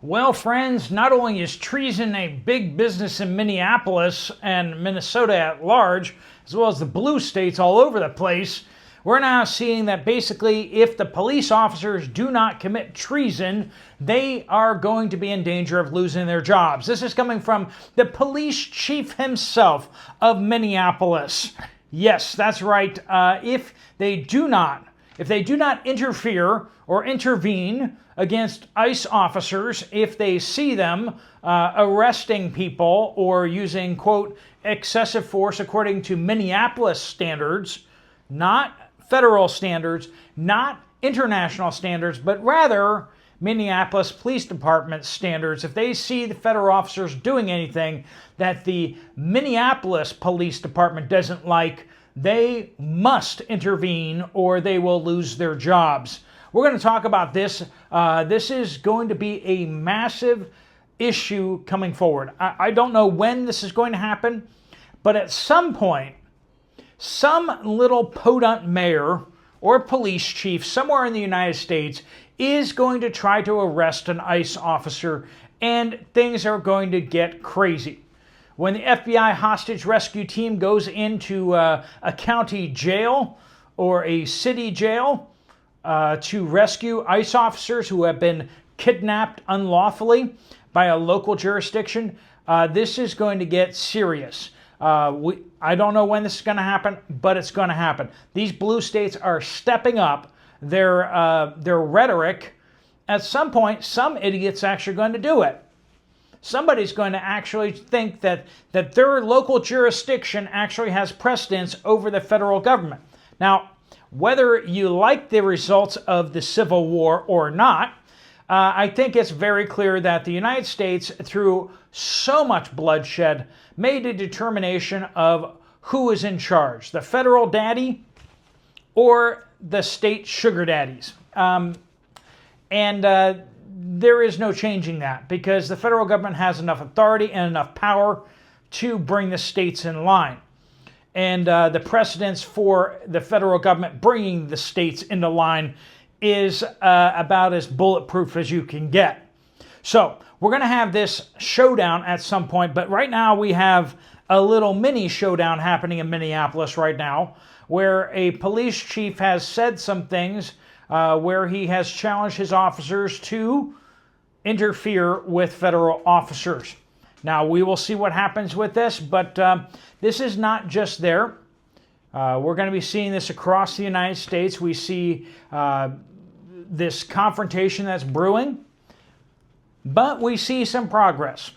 Well, friends, not only is treason a big business in Minneapolis and Minnesota at large, as well as the blue states all over the place, we're now seeing that basically if the police officers do not commit treason, they are going to be in danger of losing their jobs. This is coming from the police chief himself of Minneapolis. Yes, that's right. If they do not interfere or intervene against ICE officers, if they see them arresting people or using, quote, excessive force according to Minneapolis standards, not federal standards, not international standards, but rather Minneapolis Police Department standards. If they see the federal officers doing anything that the Minneapolis Police Department doesn't like, they must intervene or they will lose their jobs. We're going to talk about this. This is going to be a massive issue coming forward. I don't know when this is going to happen, but at some point, some little podunk mayor or police chief somewhere in the United States is going to try to arrest an ICE officer, and things are going to get crazy. When the FBI hostage rescue team goes into a county jail or a city jail to rescue ICE officers who have been kidnapped unlawfully by a local jurisdiction, this is going to get serious. I don't know when this is going to happen, but it's going to happen. These blue states are stepping up their rhetoric. At some point, some idiot's actually going to do it. Somebody's going to actually think that their local jurisdiction actually has precedence over the federal government. Now, whether you like the results of the Civil War or not, I think it's very clear that the United States, through so much bloodshed, made a determination of who is in charge, the federal daddy or the state sugar daddies. There is no changing that because the federal government has enough authority and enough power to bring the states in line. And the precedence for the federal government bringing the states into line is about as bulletproof as you can get. So we're going to have this showdown at some point, but right now we have a little mini showdown happening in Minneapolis right now, where a police chief has said some things where he has challenged his officers to interfere with federal officers. Now, we will see what happens with this, but this is not just there. We're going to be seeing this across the United States. We see this confrontation that's brewing, but we see some progress.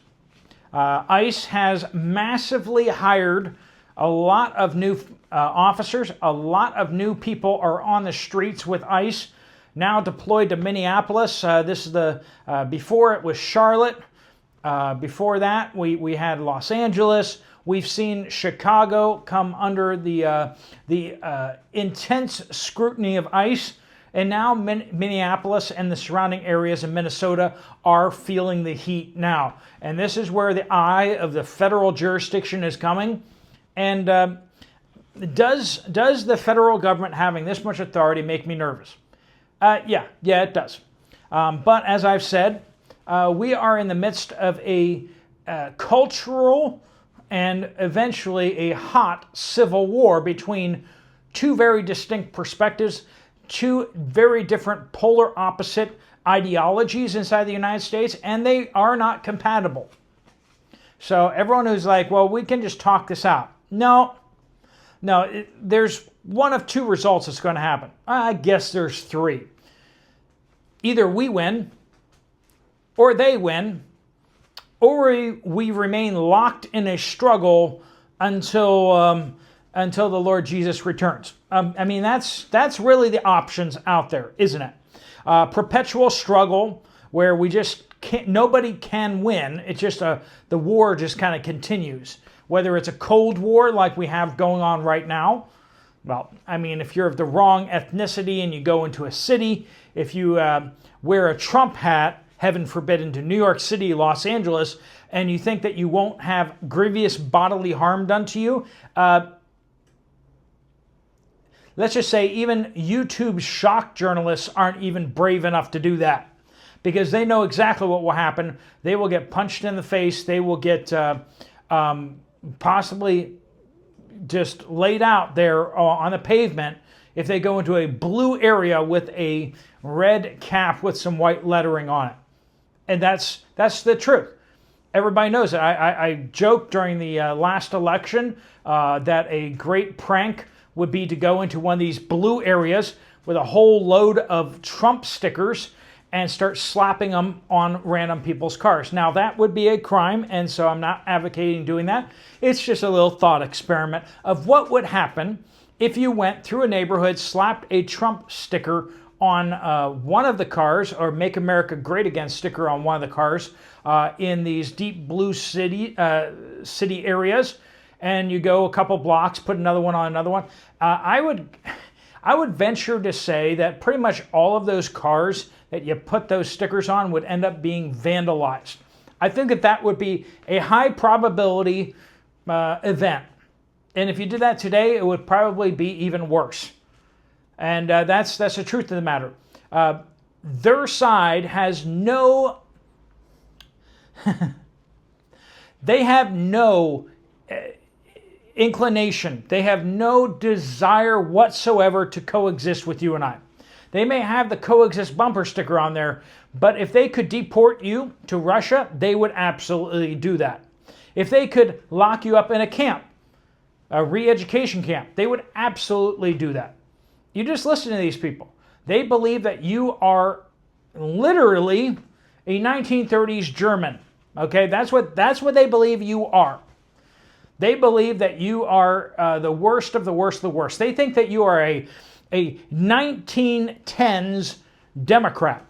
ICE has massively hired a lot of new officers. A lot of new people are on the streets with ICE, now deployed to Minneapolis. This is before it was Charlotte. Before that, we had Los Angeles. We've seen Chicago come under the intense scrutiny of ICE. And now Minneapolis and the surrounding areas in Minnesota are feeling the heat now. And this is where the eye of the federal jurisdiction is coming. And does the federal government having this much authority make me nervous? Yeah, it does. But as I've said, we are in the midst of a cultural and eventually a hot civil war between two very distinct perspectives, two very different polar opposite ideologies inside the United States, and they are not compatible. So everyone who's like, well, we can just talk this out. No, there's one of two results that's going to happen. I guess there's three. Either we win, or they win, or we remain locked in a struggle until the Lord Jesus returns. I mean, that's really the options out there, isn't it? Perpetual struggle where we just can't, nobody can win. It's just the war just kind of continues. Whether it's a Cold War like we have going on right now. Well, I mean, if you're of the wrong ethnicity and you go into a city, if you wear a Trump hat, heaven forbid, into New York City, Los Angeles, and you think that you won't have grievous bodily harm done to you, let's just say even YouTube shock journalists aren't even brave enough to do that. because they know exactly what will happen. They will get punched in the face. They will get possibly just laid out there on the pavement if they go into a blue area with a red cap with some white lettering on it. And that's the truth. Everybody knows it. I joked during the last election that a great prank would be to go into one of these blue areas with a whole load of Trump stickers and start slapping them on random people's cars. Now, that would be a crime, and so I'm not advocating doing that. It's just a little thought experiment of what would happen if you went through a neighborhood, slapped a Trump sticker on one of the cars, or Make America Great Again sticker on one of the cars in these deep blue city areas, and you go a couple blocks, put another one on another one. I would venture to say that pretty much all of those cars that you put those stickers on would end up being vandalized. I think that would be a high probability event. And if you did that today, it would probably be even worse. And that's the truth of the matter. Their side has no... they have no inclination. They have no desire whatsoever to coexist with you and I. They may have the coexist bumper sticker on there, but if they could deport you to Russia, they would absolutely do that. If they could lock you up in a camp, a re-education camp, they would absolutely do that. You just listen to these people. They believe that you are literally a 1930s German. Okay, that's what they believe you are. They believe that you are the worst of the worst of the worst. They think that you are a 1910s Democrat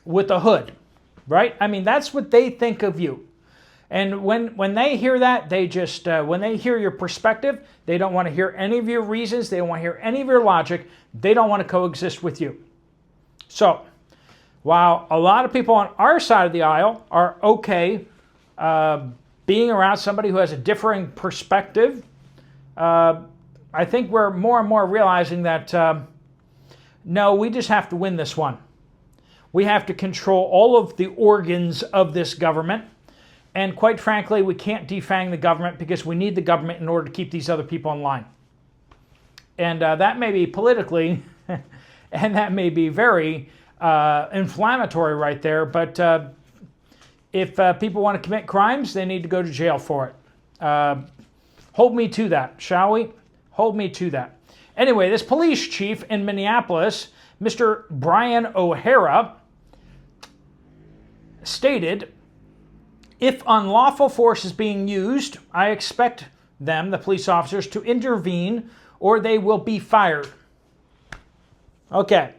with a hood, right? I mean, that's what they think of you. And when they hear that, they just, when they hear your perspective, they don't want to hear any of your reasons. They don't want to hear any of your logic. They don't want to coexist with you. So, while a lot of people on our side of the aisle are okay being around somebody who has a differing perspective, I think we're more and more realizing that, no, we just have to win this one. We have to control all of the organs of this government. And quite frankly, we can't defang the government because we need the government in order to keep these other people in line. And that may be politically, and that may be very inflammatory right there, but if people want to commit crimes, they need to go to jail for it. Hold me to that, shall we? Hold me to that. Anyway, this police chief in Minneapolis, Mr. Brian O'Hara, stated, "If unlawful force is being used, I expect them, the police officers, to intervene or they will be fired." Okay.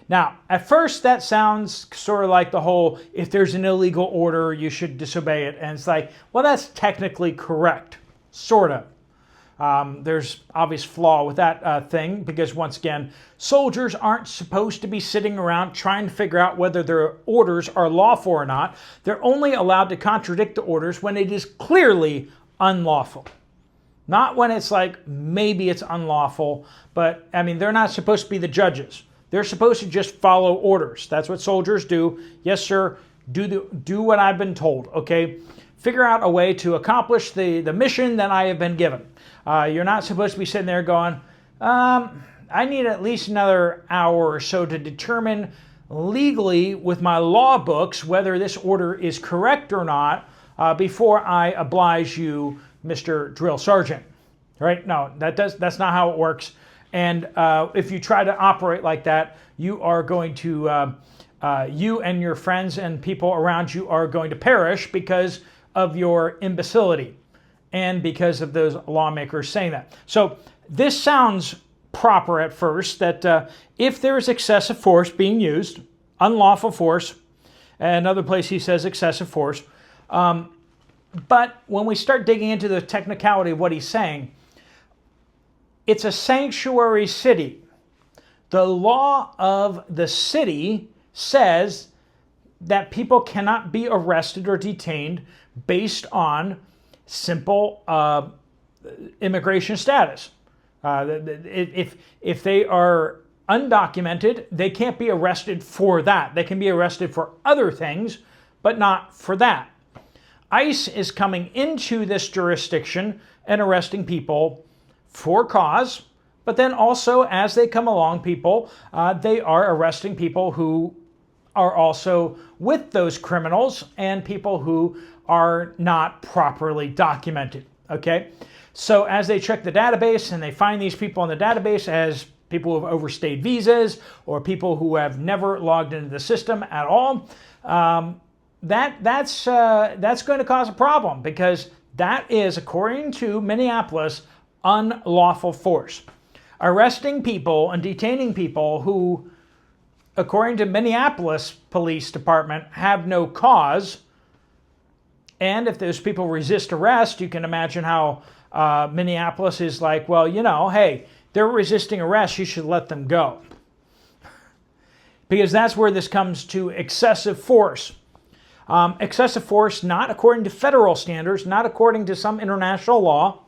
Now, at first that sounds sort of like the whole, if there's an illegal order, you should disobey it. And it's like, well, that's technically correct. Sort of. There's obvious flaw with that thing because, once again, soldiers aren't supposed to be sitting around trying to figure out whether their orders are lawful or not. They're only allowed to contradict the orders when it is clearly unlawful. Not when it's like, maybe it's unlawful, but, I mean, they're not supposed to be the judges. They're supposed to just follow orders. That's what soldiers do. Yes, sir, do what I've been told, okay? Figure out a way to accomplish the mission that I have been given. You're not supposed to be sitting there going, I need at least another hour or so to determine legally with my law books whether this order is correct or not before I oblige you, Mr. Drill Sergeant. Right? No, that's not how it works. And if you try to operate like that, you are going to, you and your friends and people around you are going to perish because of your imbecility and because of those lawmakers saying that. So this sounds proper at first, that if there is excessive force being used, unlawful force, another place he says excessive force, but when we start digging into the technicality of what he's saying, it's a sanctuary city. The law of the city says that people cannot be arrested or detained based on simple immigration status. If they are undocumented, they can't be arrested for that. They can be arrested for other things, but not for that. ICE is coming into this jurisdiction and arresting people for cause, but then also as they come along, they are arresting people who are also with those criminals and people who are not properly documented, okay? So as they check the database and they find these people in the database as people who have overstayed visas or people who have never logged into the system at all, that's going to cause a problem, because that is, according to Minneapolis, unlawful force. Arresting people and detaining people who, according to Minneapolis Police Department, have no cause. And if those people resist arrest, you can imagine how Minneapolis is like, well, hey, they're resisting arrest, you should let them go. Because that's where this comes to excessive force. Excessive force, not according to federal standards, not according to some international law,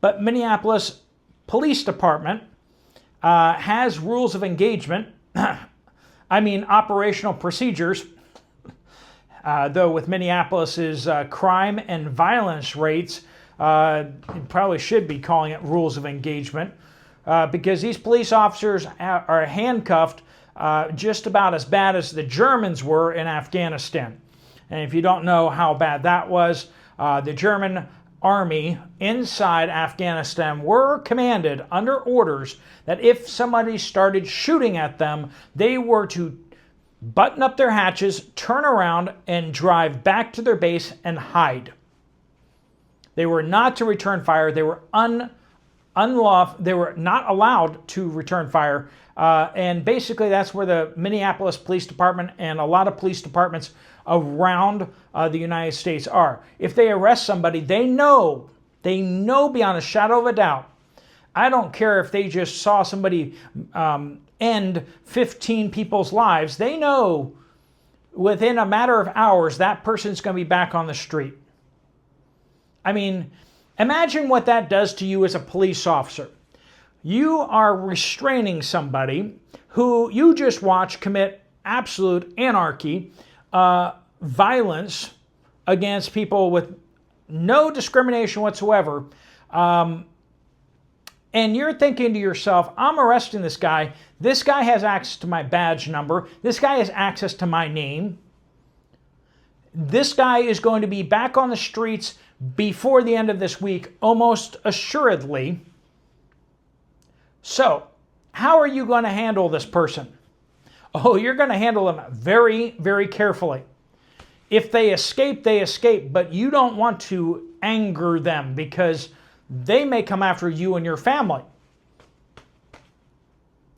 but Minneapolis Police Department has rules of engagement. Operational procedures. Though with Minneapolis's crime and violence rates, you probably should be calling it rules of engagement, because these police officers are handcuffed just about as bad as the Germans were in Afghanistan. And if you don't know how bad that was, the German army inside Afghanistan were commanded under orders that if somebody started shooting at them, they were to button up their hatches, turn around, and drive back to their base and hide. They were not to return fire. They were They were not allowed to return fire. And basically, that's where the Minneapolis Police Department and a lot of police departments around the United States are. If they arrest somebody, they know beyond a shadow of a doubt. I don't care if they just saw somebody end 15 people's lives. They know within a matter of hours that person's going to be back on the street. Imagine what that does to you as a police officer. You are restraining somebody who you just watched commit absolute anarchy, violence against people with no discrimination whatsoever. And you're thinking to yourself, I'm arresting this guy. This guy has access to my badge number. This guy has access to my name. This guy is going to be back on the streets before the end of this week, almost assuredly. So, how are you going to handle this person? Oh, you're going to handle them very, very carefully. If they escape, they escape, but you don't want to anger them because they may come after you and your family.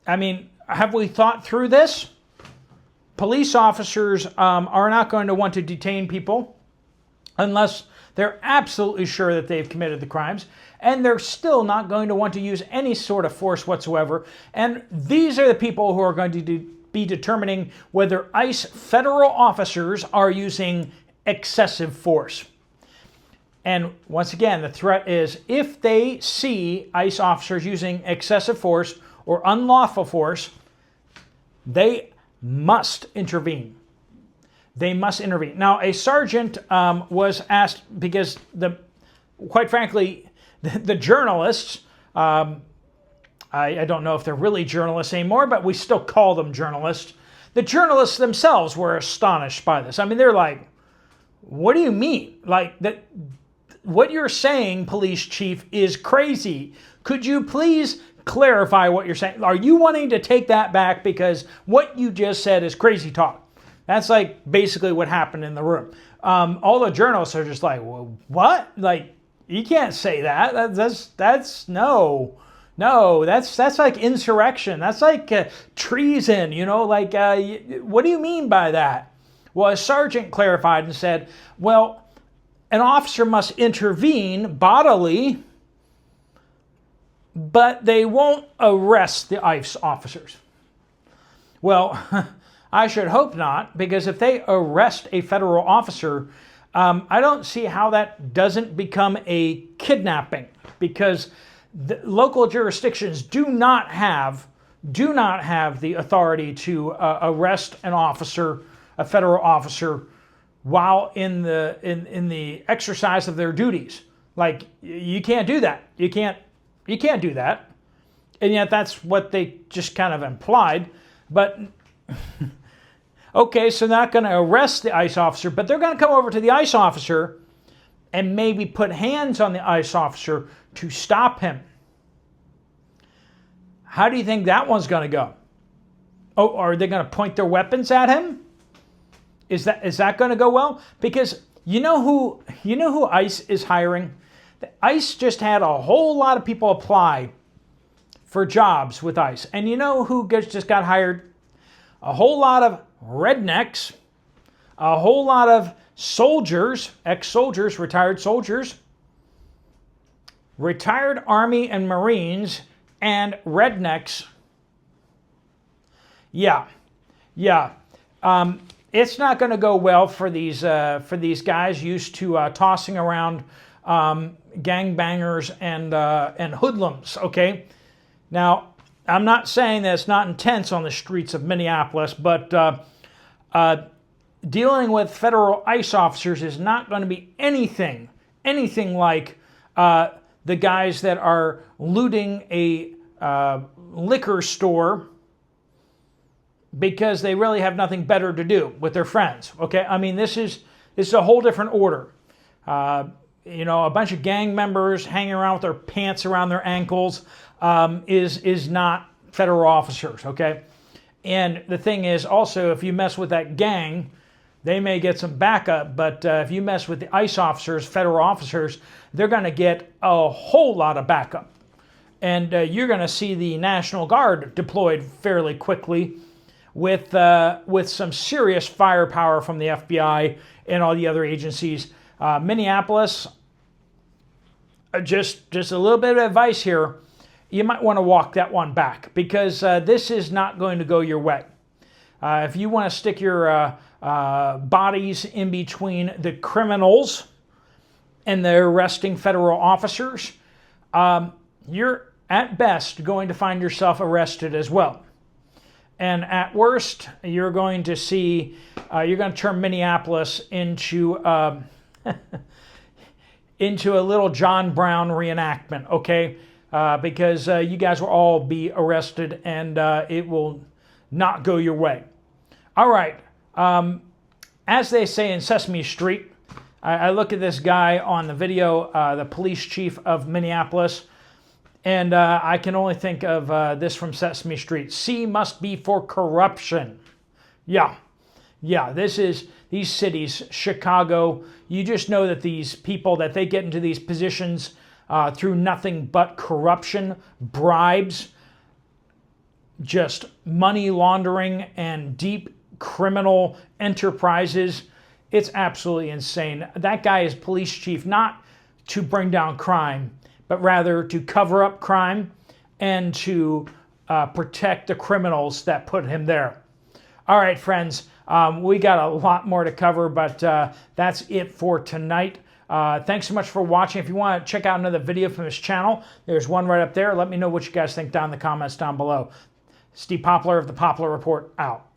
Have we thought through this? Police officers are not going to want to detain people unless they're absolutely sure that they've committed the crimes, and they're still not going to want to use any sort of force whatsoever. And these are the people who are going to be determining whether ICE federal officers are using excessive force. And once again, the threat is if they see ICE officers using excessive force or unlawful force, they must intervene. They must intervene. Now, a sergeant was asked, because quite frankly, the journalists, I don't know if they're really journalists anymore, but we still call them journalists. The journalists themselves were astonished by this. They're like, what do you mean? Like, that? What you're saying, police chief, is crazy. Could you please clarify what you're saying? Are you wanting to take that back because what you just said is crazy talk? That's like basically what happened in the room. All the journalists are just like, well, what? Like, you can't say that. That's no, that's like insurrection. That's like treason, what do you mean by that? Well, a sergeant clarified and said, well, an officer must intervene bodily, but they won't arrest the ICE officers. Well, I should hope not, because if they arrest a federal officer, I don't see how that doesn't become a kidnapping, because the local jurisdictions do not have do not have the authority to arrest an officer, a federal officer, while in the exercise of their duties. Like, you can't do that. You can't do that. And yet that's what they just kind of implied. But okay, so they're not going to arrest the ICE officer, but they're going to come over to the ICE officer and maybe put hands on the ICE officer to stop him. How do you think that one's going to go? Oh, are they going to point their weapons at him? Is that going to go well? Because you know who ICE is hiring? The ICE just had a whole lot of people apply for jobs with ICE. And you know who just got hired? A whole lot of rednecks, a whole lot of soldiers, ex-soldiers, retired soldiers, retired Army and Marines, and rednecks. Yeah. It's not going to go well for these guys used to tossing around gangbangers and hoodlums. Okay, now I'm not saying that it's not intense on the streets of Minneapolis, but dealing with federal ICE officers is not going to be anything like the guys that are looting a liquor store because they really have nothing better to do with their friends. Okay, I mean, this is a whole different order. A bunch of gang members hanging around with their pants around their ankles is not federal officers. Okay, and the thing is also, if you mess with that gang, they may get some backup, but if you mess with the ICE officers, federal officers, they're going to get a whole lot of backup, and you're going to see the National Guard deployed fairly quickly, with some serious firepower from the FBI and all the other agencies. Minneapolis, just a little bit of advice here. You might want to walk that one back, because this is not going to go your way. If you want to stick your bodies in between the criminals and the arresting federal officers, you're at best going to find yourself arrested as well. And at worst, you're going to turn Minneapolis into into a little John Brown reenactment, okay? Because you guys will all be arrested, and it will not go your way. All right. As they say in Sesame Street, I look at this guy on the video, the police chief of Minneapolis, and I can only think of this from Sesame Street. C must be for corruption. Yeah, these cities, Chicago, you just know that these people, that they get into these positions through nothing but corruption, bribes, just money laundering, and deep criminal enterprises. It's absolutely insane. That guy is police chief not to bring down crime, but rather to cover up crime and to protect the criminals that put him there. All right, friends, we got a lot more to cover, but that's it for tonight. Thanks so much for watching. If you want to check out another video from this channel, there's one right up there. Let me know what you guys think down in the comments down below. Steve Poplar of the Poplar Report, out.